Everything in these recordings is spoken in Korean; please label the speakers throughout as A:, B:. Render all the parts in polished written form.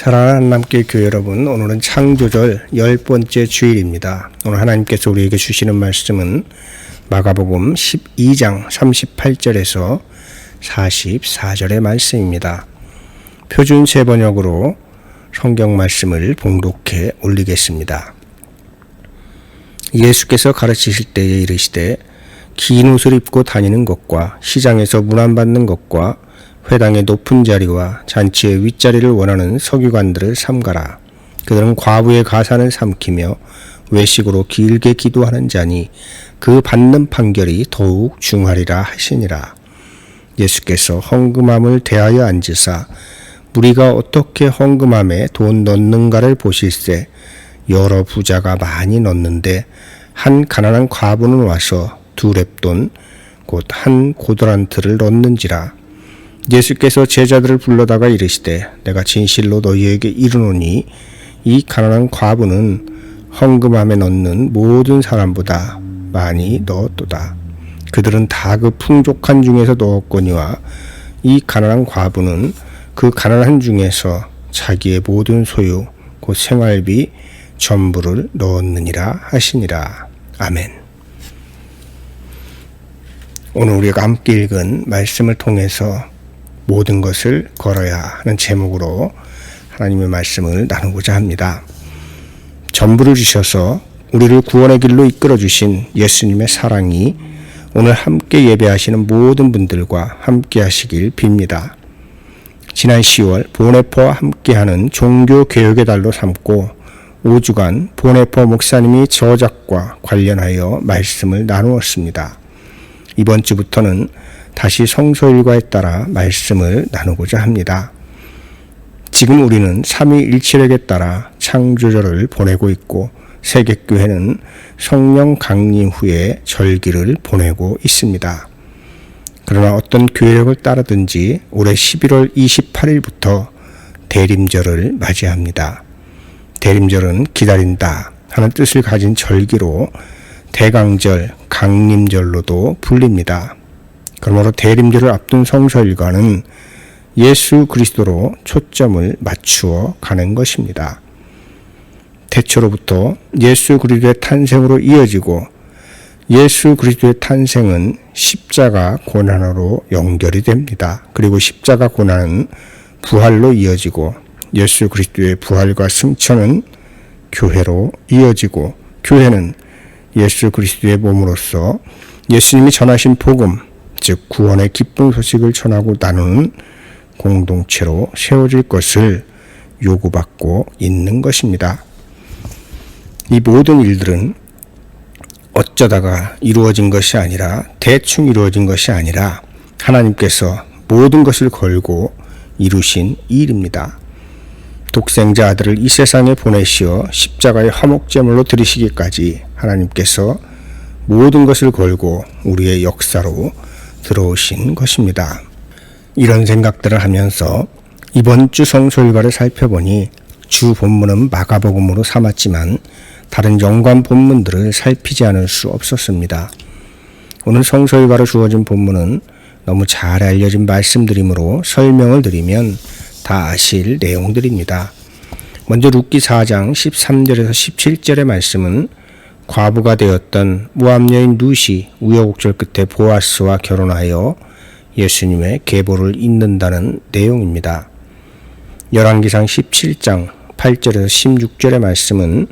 A: 사랑하는 한남길 교회 여러분, 오늘은 창조절 10번째 주일입니다. 오늘 하나님께서 우리에게 주시는 말씀은 마가복음 12장 38절에서 44절의 말씀입니다. 표준 세번역으로 성경 말씀을 봉독해 올리겠습니다. 예수께서 가르치실 때에 이르시되 긴 옷을 입고 다니는 것과 시장에서 문안받는 것과 회당의 높은 자리와 잔치의 윗자리를 원하는 서기관들을 삼가라. 그들은 과부의 가산을 삼키며 외식으로 길게 기도하는 자니 그 받는 판결이 더욱 중하리라 하시니라. 예수께서 헌금함을 대하여 앉으사 무리가 어떻게 헌금함에 돈 넣는가를 보실세 여러 부자가 많이 넣는데 한 가난한 과부는 와서 2렙돈 곧 한 고더란트를 넣는지라. 예수께서 제자들을 불러다가 이르시되 내가 진실로 너희에게 이르노니 이 가난한 과부는 헌금함에 넣는 모든 사람보다 많이 넣었도다. 그들은 다 그 풍족한 중에서 넣었거니와 이 가난한 과부는 그 가난한 중에서 자기의 모든 소유 곧 생활비 전부를 넣었느니라 하시니라. 아멘. 오늘 우리가 함께 읽은 말씀을 통해서 모든 것을 걸어야 하는 제목으로 하나님의 말씀을 나누고자 합니다. 전부를 주셔서 우리를 구원의 길로 이끌어 주신 예수님의 사랑이 오늘 함께 예배하시는 모든 분들과 함께 하시길 빕니다. 지난 10월 보네퍼와 함께하는 종교개혁의 달로 삼고 5주간 보네퍼 목사님이 저작과 관련하여 말씀을 나누었습니다. 이번 주부터는 다시 성서일과에 따라 말씀을 나누고자 합니다. 지금 우리는 삼위일체력에 따라 창조절을 보내고 있고 세계교회는 성령 강림 후에 절기를 보내고 있습니다. 그러나 어떤 교회력을 따르든지 올해 11월 28일부터 대림절을 맞이합니다. 대림절은 기다린다 하는 뜻을 가진 절기로 대강절, 강림절로도 불립니다. 그러므로 대림절을 앞둔 성서일과는 예수 그리스도로 초점을 맞추어 가는 것입니다. 태초로부터 예수 그리스도의 탄생으로 이어지고 예수 그리스도의 탄생은 십자가 고난으로 연결이 됩니다. 그리고 십자가 고난은 부활로 이어지고 예수 그리스도의 부활과 승천은 교회로 이어지고 교회는 예수 그리스도의 몸으로서 예수님이 전하신 복음, 즉 구원의 기쁜 소식을 전하고 나누는 공동체로 세워질 것을 요구받고 있는 것입니다. 이 모든 일들은 어쩌다가 이루어진 것이 아니라 대충 이루어진 것이 아니라 하나님께서 모든 것을 걸고 이루신 일입니다. 독생자 아들을 이 세상에 보내시어 십자가의 화목제물로 드리시기까지 하나님께서 모든 것을 걸고 우리의 역사로 들어오신 것입니다. 이런 생각들을 하면서 이번 주 성서일과를 살펴보니 주 본문은 마가복음으로 삼았지만 다른 연관 본문들을 살피지 않을 수 없었습니다. 오늘 성서일과로 주어진 본문은 너무 잘 알려진 말씀들이므로 설명을 드리면 다 아실 내용들입니다. 먼저 룻기 4장 13절에서 17절의 말씀은 과부가 되었던 모압 여인 룻이 우여곡절 끝에 보아스와 결혼하여 예수님의 계보를 잇는다는 내용입니다. 열왕기상 17장 8절에서 16절의 말씀은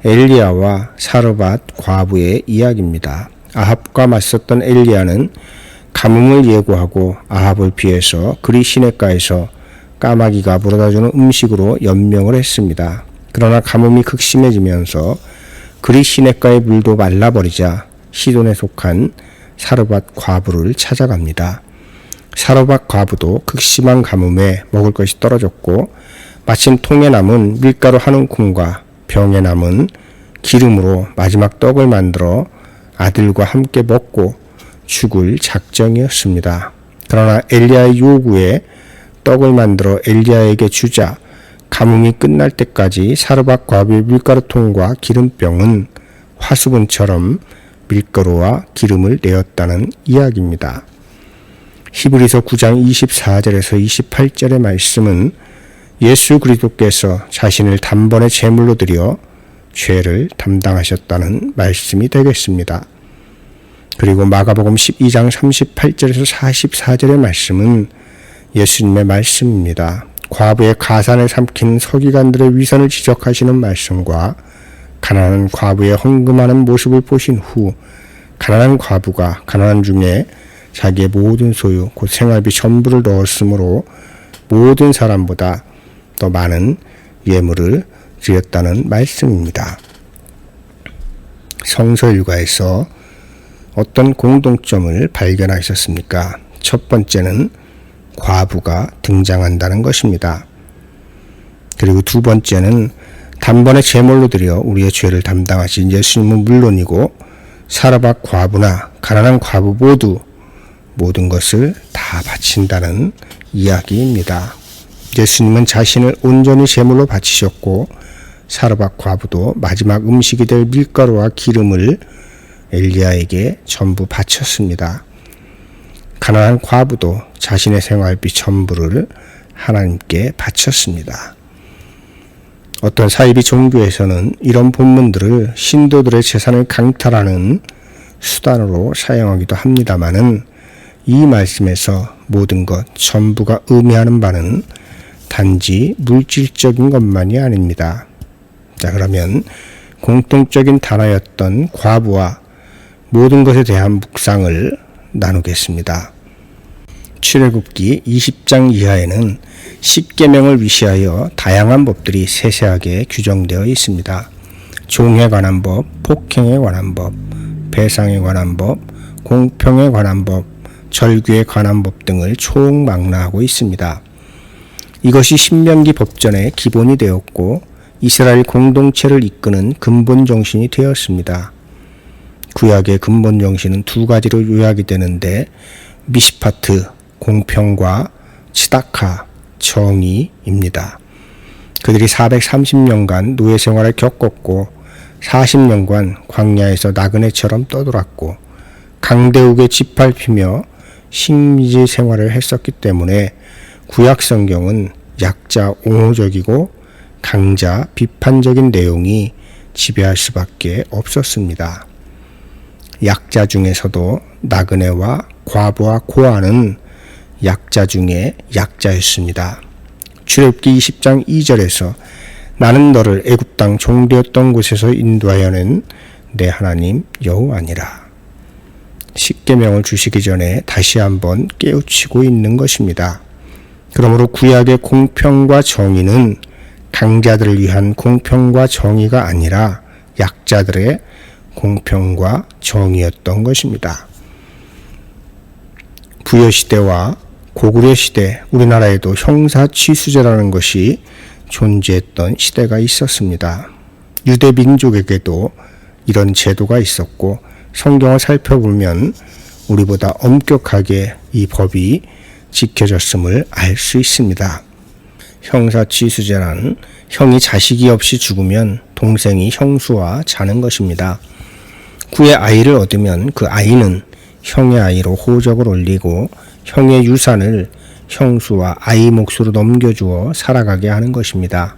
A: 엘리야와 사르밧 과부의 이야기입니다. 아합과 맞섰던 엘리야는 가뭄을 예고하고 아합을 피해서 그리 시냇가에서 까마귀가 물어다주는 음식으로 연명을 했습니다. 그러나 가뭄이 극심해지면서 그리 시냇가의 물도 말라버리자 시돈에 속한 사르밧 과부를 찾아갑니다. 사르밧 과부도 극심한 가뭄에 먹을 것이 떨어졌고 마침 통에 남은 밀가루 한 움큼과 병에 남은 기름으로 마지막 떡을 만들어 아들과 함께 먹고 죽을 작정이었습니다. 그러나 엘리야의 요구에 떡을 만들어 엘리야에게 주자 가뭄이 끝날 때까지 사르밧 과부의 밀가루통과 기름병은 화수분처럼 밀가루와 기름을 내었다는 이야기입니다. 히브리서 9장 24절에서 28절의 말씀은 예수 그리스도께서 자신을 단번에 제물로 드려 죄를 담당하셨다는 말씀이 되겠습니다. 그리고 마가복음 12장 38절에서 44절의 말씀은 예수님의 말씀입니다. 과부의 가산을 삼키는 서기관들의 위선을 지적하시는 말씀과 가난한 과부의 헌금하는 모습을 보신 후 가난한 과부가 가난한 중에 자기의 모든 소유 곧 생활비 전부를 넣었으므로 모든 사람보다 더 많은 예물을 드렸다는 말씀입니다. 성서 일과에서 어떤 공동점을 발견하셨습니까? 첫 번째는 과부가 등장한다는 것입니다. 그리고 두 번째는 단번에 제물로 드려 우리의 죄를 담당하신 예수님은 물론이고 사르밧 과부나 가난한 과부 모두 모든 것을 다 바친다는 이야기입니다. 예수님은 자신을 온전히 제물로 바치셨고 사르밧 과부도 마지막 음식이 될 밀가루와 기름을 엘리야에게 전부 바쳤습니다. 가난한 과부도 자신의 생활비 전부를 하나님께 바쳤습니다. 어떤 사이비 종교에서는 이런 본문들을 신도들의 재산을 강탈하는 수단으로 사용하기도 합니다마는 이 말씀에서 모든 것 전부가 의미하는 바는 단지 물질적인 것만이 아닙니다. 자, 그러면 공통적인 단어였던 과부와 모든 것에 대한 묵상을 나누겠습니다. 출애굽기 20장 이하에는 10계명을 위시하여 다양한 법들이 세세하게 규정되어 있습니다. 종에 관한 법, 폭행에 관한 법, 배상에 관한 법, 공평에 관한 법, 절규에 관한 법 등을 총망라하고 있습니다. 이것이 신명기 법전의 기본이 되었고 이스라엘 공동체를 이끄는 근본 정신이 되었습니다. 구약의 근본 정신은 두 가지로 요약이 되는데 미시파트, 공평과 치다카, 정의입니다. 그들이 430년간 노예 생활을 겪었고 40년간 광야에서 나그네처럼 떠돌았고 강대국에 짓밟히며 식민지 생활을 했었기 때문에 구약 성경은 약자 옹호적이고 강자 비판적인 내용이 지배할 수밖에 없었습니다. 약자 중에서도 나그네와 과부와 고아는 약자 중에 약자였습니다. 출애굽기 20장 2절에서 나는 너를 애굽 땅 종되었던 곳에서 인도하여 낸 내 하나님 여호와니라. 십계명을 주시기 전에 다시 한번 깨우치고 있는 것입니다. 그러므로 구약의 공평과 정의는 강자들을 위한 공평과 정의가 아니라 약자들의 공평과 정의였던 것입니다. 부여시대와 고구려시대 우리나라에도 형사취수제라는 것이 존재했던 시대가 있었습니다. 유대 민족에게도 이런 제도가 있었고 성경을 살펴보면 우리보다 엄격하게 이 법이 지켜졌음을 알 수 있습니다. 형사취수제란 형이 자식이 없이 죽으면 동생이 형수와 자는 것입니다. 구의 아이를 얻으면 그 아이는 형의 아이로 호적을 올리고 형의 유산을 형수와 아이 몫으로 넘겨주어 살아가게 하는 것입니다.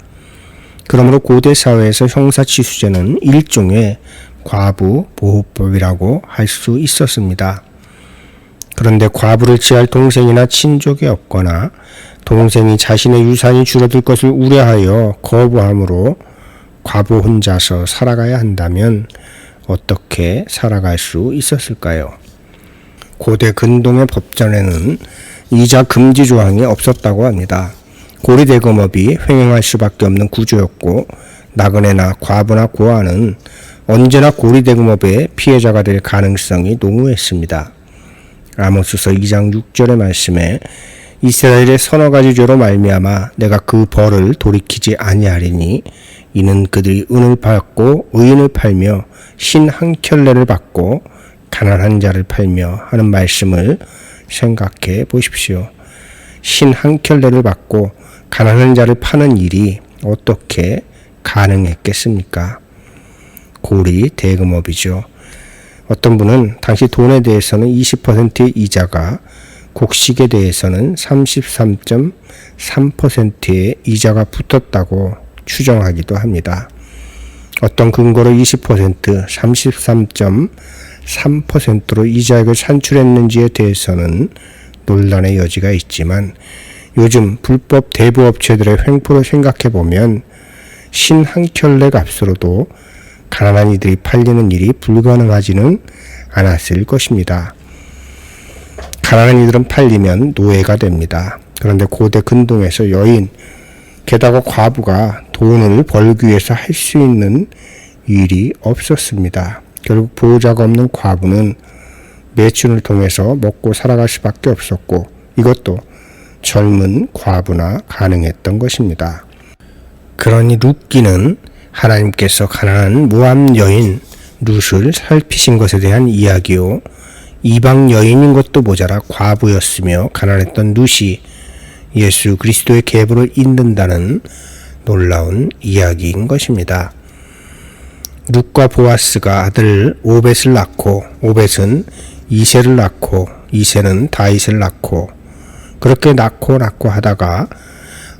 A: 그러므로 고대 사회에서 형사치수죄는 일종의 과부 보호법이라고 할 수 있었습니다. 그런데 과부를 취할 동생이나 친족이 없거나 동생이 자신의 유산이 줄어들 것을 우려하여 거부함으로 과부 혼자서 살아가야 한다면 어떻게 살아갈 수 있었을까요? 고대 근동의 법전에는 이자 금지 조항이 없었다고 합니다. 고리대금업이 횡행할 수밖에 없는 구조였고 나그네나 과부나 고아는 언제나 고리대금업의 피해자가 될 가능성이 농후했습니다. 아모스서 2장 6절의 말씀에 이스라엘의 서너 가지 죄로 말미암아 내가 그 벌을 돌이키지 아니하리니 이는 그들이 은을 받고 의인을 팔며 신 한 켤레를 받고 가난한 자를 팔며 하는 말씀을 생각해 보십시오. 신 한 켤레를 받고 가난한 자를 파는 일이 어떻게 가능했겠습니까? 고리 대금업이죠. 어떤 분은 당시 돈에 대해서는 20%의 이자가, 곡식에 대해서는 33.3%의 이자가 붙었다고 추정하기도 합니다. 어떤 근거로 20%, 33.3%로 이자액을 산출했는지에 대해서는 논란의 여지가 있지만 요즘 불법 대부업체들의 횡포를 생각해보면 신 한 켤레 값으로도 가난한 이들이 팔리는 일이 불가능하지는 않았을 것입니다. 가난한 이들은 팔리면 노예가 됩니다. 그런데 고대 근동에서 여인, 게다가 과부가 돈을 벌기 위해서 할 수 있는 일이 없었습니다. 결국 보호자가 없는 과부는 매춘을 통해서 먹고 살아갈 수밖에 없었고 이것도 젊은 과부나 가능했던 것입니다. 그러니 룻기는 하나님께서 가난한 모압 여인 룻을 살피신 것에 대한 이야기요. 이방 여인인 것도 모자라 과부였으며 가난했던 룻이 예수 그리스도의 계보를 잇는다는 놀라운 이야기인 것입니다. 룻과 보아스가 아들 오벳을 낳고 오벳은 이새를 낳고 이새는 다윗을 낳고 그렇게 낳고 하다가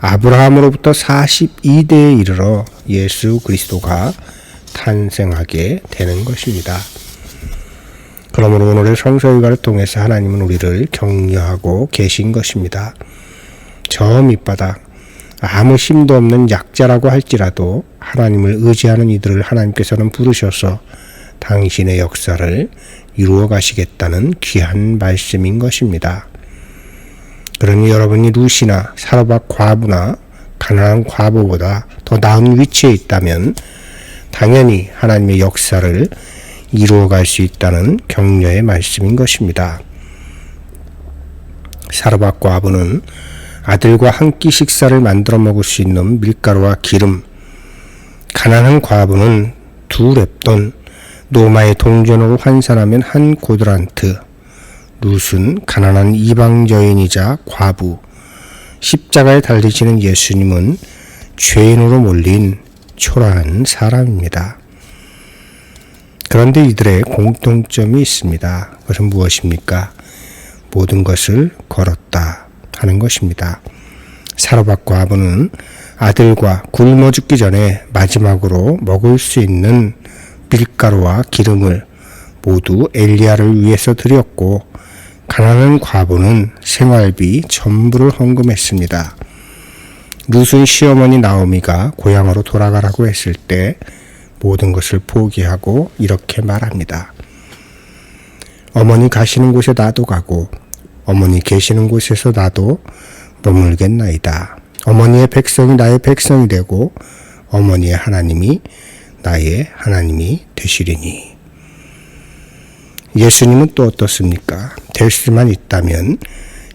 A: 아브라함으로부터 42대에 이르러 예수 그리스도가 탄생하게 되는 것입니다. 그러므로 오늘의 성서일과를 통해서 하나님은 우리를 격려하고 계신 것입니다. 저 밑바닥 아무 힘도 없는 약자라고 할지라도 하나님을 의지하는 이들을 하나님께서는 부르셔서 당신의 역사를 이루어 가시겠다는 귀한 말씀인 것입니다. 그러니 여러분이 룻이나 사르밧 과부나 가난한 과부보다 더 나은 위치에 있다면 당연히 하나님의 역사를 이루어 갈 수 있다는 격려의 말씀인 것입니다. 사르밧 과부는 아들과 한 끼 식사를 만들어 먹을 수 있는 밀가루와 기름, 가난한 과부는 2렙돈, 노마의 동전으로 환산하면 한 고드란트, 룻은 가난한 이방 여인이자 과부, 십자가에 달리시는 예수님은 죄인으로 몰린 초라한 사람입니다. 그런데 이들의 공통점이 있습니다. 그것은 무엇입니까? 모든 것을 걸었다 하는 것입니다. 사르밧 과부는 아들과 굶어 죽기 전에 마지막으로 먹을 수 있는 밀가루와 기름을 모두 엘리야를 위해서 드렸고 가난한 과부는 생활비 전부를 헌금했습니다. 룻은 시어머니 나오미가 고향으로 돌아가라고 했을 때 모든 것을 포기하고 이렇게 말합니다. 어머니 가시는 곳에 나도 가고 어머니 계시는 곳에서 나도 머물겠나이다. 어머니의 백성이 나의 백성이 되고 어머니의 하나님이 나의 하나님이 되시리니. 예수님은 또 어떻습니까? 될 수만 있다면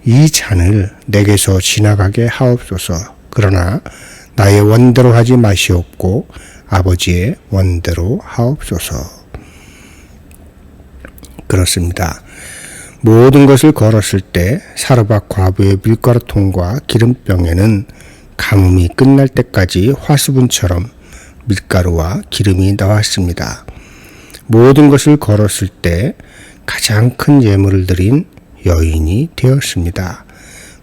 A: 이 잔을 내게서 지나가게 하옵소서. 그러나 나의 원대로 하지 마시옵고 아버지의 원대로 하옵소서. 그렇습니다. 모든 것을 걸었을 때 사르밧 과부의 밀가루통과 기름병에는 가뭄이 끝날 때까지 화수분처럼 밀가루와 기름이 나왔습니다. 모든 것을 걸었을 때 가장 큰 예물을 드린 여인이 되었습니다.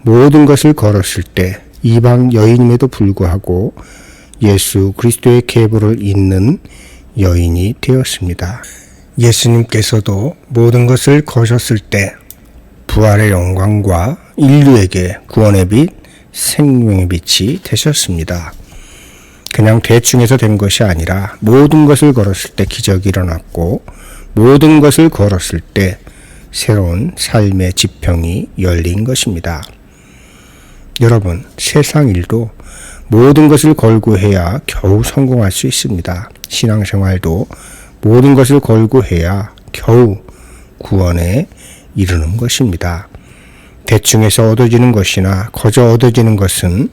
A: 모든 것을 걸었을 때 이방 여인임에도 불구하고 예수 그리스도의 계보를 잇는 여인이 되었습니다. 예수님께서도 모든 것을 거셨을 때 부활의 영광과 인류에게 구원의 빛, 생명의 빛이 되셨습니다. 그냥 대충해서 된 것이 아니라 모든 것을 걸었을 때 기적이 일어났고 모든 것을 걸었을 때 새로운 삶의 지평이 열린 것입니다. 여러분, 세상 일도 모든 것을 걸고 해야 겨우 성공할 수 있습니다. 신앙생활도 모든 것을 걸고 해야 겨우 구원에 이르는 것입니다. 대충해서 얻어지는 것이나 거저 얻어지는 것은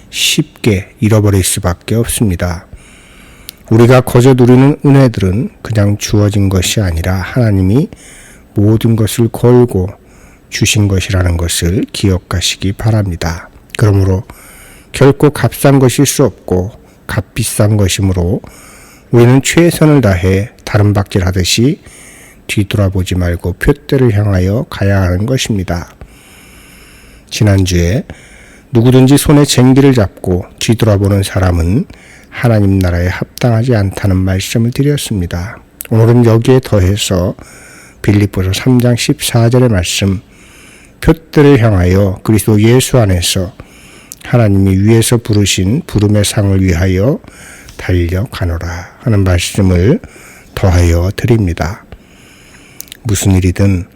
A: 쉽게 잃어버릴 수밖에 없습니다. 우리가 거저 누리는 은혜들은 그냥 주어진 것이 아니라 하나님이 모든 것을 걸고 주신 것이라는 것을 기억하시기 바랍니다. 그러므로 결코 값싼 것일 수 없고 값비싼 것이므로 우리는 최선을 다해 다름박질 하듯이 뒤돌아보지 말고 표대를 향하여 가야 하는 것입니다. 지난주에 누구든지 손에 쟁기를 잡고 뒤돌아보는 사람은 하나님 나라에 합당하지 않다는 말씀을 드렸습니다. 오늘은 여기에 더해서 빌립보서 3장 14절의 말씀, 표대를 향하여 그리스도 예수 안에서 하나님이 위에서 부르신 부름의 상을 위하여 달려가노라 하는 말씀을 더하여 드립니다. 무슨 일이든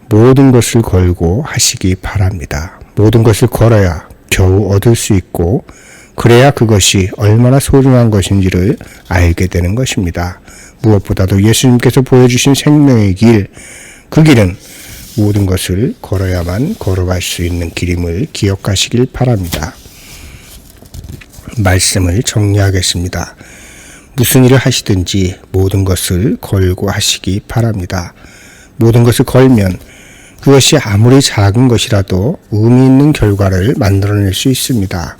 A: 모든 것을 걸고 하시기 바랍니다. 모든 것을 걸어야 겨우 얻을 수 있고 그래야 그것이 얼마나 소중한 것인지를 알게 되는 것입니다. 무엇보다도 예수님께서 보여주신 생명의 길, 그 길은 모든 것을 걸어야만 걸어갈 수 있는 길임을 기억하시길 바랍니다. 말씀을 정리하겠습니다. 무슨 일을 하시든지 모든 것을 걸고 하시기 바랍니다. 모든 것을 걸면 그것이 아무리 작은 것이라도 의미 있는 결과를 만들어낼 수 있습니다.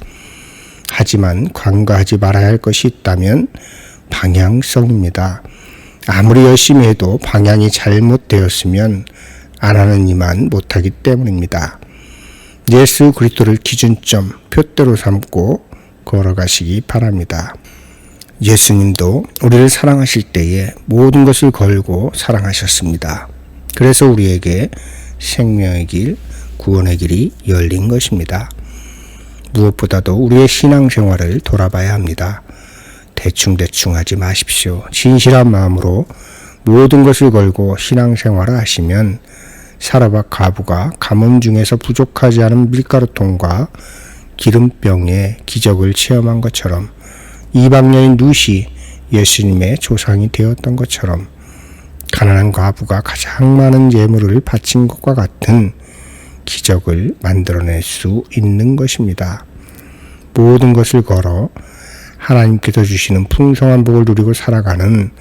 A: 하지만 간과하지 말아야 할 것이 있다면 방향성입니다. 아무리 열심히 해도 방향이 잘못되었으면 안 하는 이만 못하기 때문입니다. 예수 그리스도를 기준점, 표대로 삼고 걸어가시기 바랍니다. 예수님도 우리를 사랑하실 때에 모든 것을 걸고 사랑하셨습니다. 그래서 우리에게 생명의 길, 구원의 길이 열린 것입니다. 무엇보다도 우리의 신앙생활을 돌아봐야 합니다. 대충대충 하지 마십시오. 진실한 마음으로 모든 것을 걸고 신앙생활을 하시면 사라밧 과부가 가뭄 중에서 부족하지 않은 밀가루통과 기름병의 기적을 체험한 것처럼 이방 여인 룻이 예수님의 조상이 되었던 것처럼 가난한 과부가 가장 많은 예물을 바친 것과 같은 기적을 만들어낼 수 있는 것입니다. 모든 것을 걸어 하나님께서 주시는 풍성한 복을 누리고 살아가는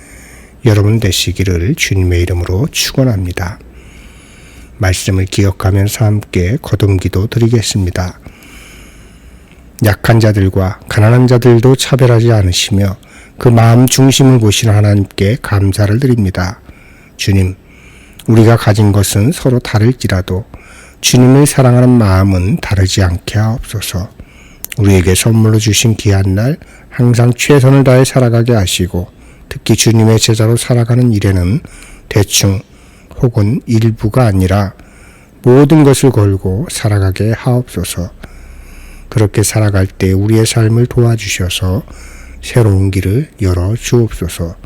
A: 여러분 되시기를 주님의 이름으로 축원합니다. 말씀을 기억하면서 함께 거듭기도 드리겠습니다. 약한 자들과 가난한 자들도 차별하지 않으시며 그 마음 중심을 보시는 하나님께 감사를 드립니다. 주님, 우리가 가진 것은 서로 다를지라도 주님을 사랑하는 마음은 다르지 않게 하옵소서. 우리에게 선물로 주신 귀한 날 항상 최선을 다해 살아가게 하시고 특히 주님의 제자로 살아가는 일에는 대충 혹은 일부가 아니라 모든 것을 걸고 살아가게 하옵소서. 그렇게 살아갈 때 우리의 삶을 도와주셔서 새로운 길을 열어 주옵소서.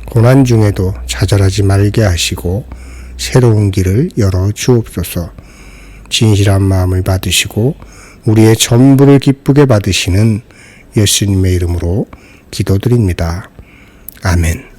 A: 고난 중에도 좌절하지 말게 하시고 새로운 길을 열어 주옵소서. 진실한 마음을 받으시고 우리의 전부를 기쁘게 받으시는 예수님의 이름으로 기도드립니다. 아멘.